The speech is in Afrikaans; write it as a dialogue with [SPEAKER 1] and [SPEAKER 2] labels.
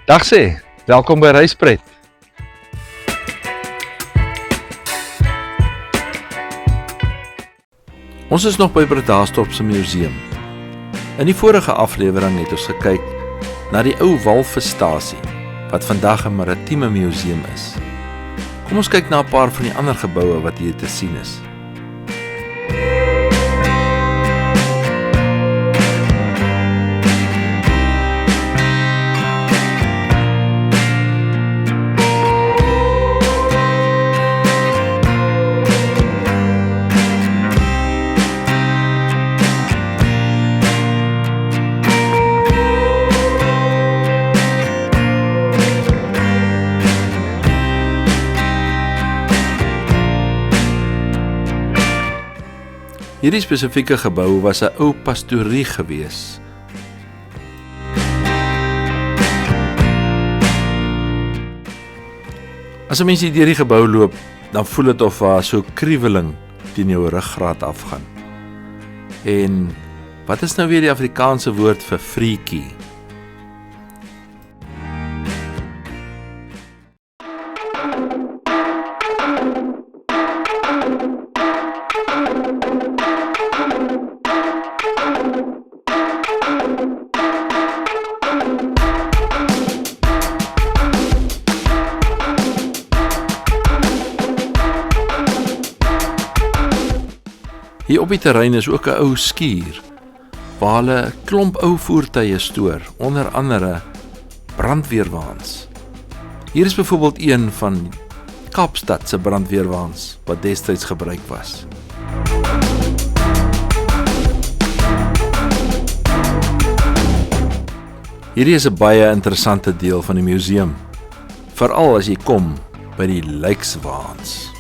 [SPEAKER 1] Dag sê, welkom by Reispret.
[SPEAKER 2] Ons is nog by Bredasdorp se museum. In die vorige aflewering het ons gekyk na die ou walvisstasie, wat vandag 'n maritieme museum is. Kom ons kyk na 'n paar van die ander geboue wat hier te sien is. Hierdie spesifieke gebou was 'n ou pastorie gewees. As 'n mens hier deur die gebou loop, dan voel dit of daar so kriweling teen jou ruggraat afgaan. En wat is nou weer die Afrikaanse woord vir freaky? Hier op die terrein is ook 'n ou skuur, waar hulle 'n klomp ou voertuie stoor, onder andere brandweerwaans. Hier is byvoorbeeld een van Kaapstad se brandweerwaans, wat destyds gebruik was. Hierdie is 'n baie interessante deel van die museum, veral as jy kom by die lijkswaans.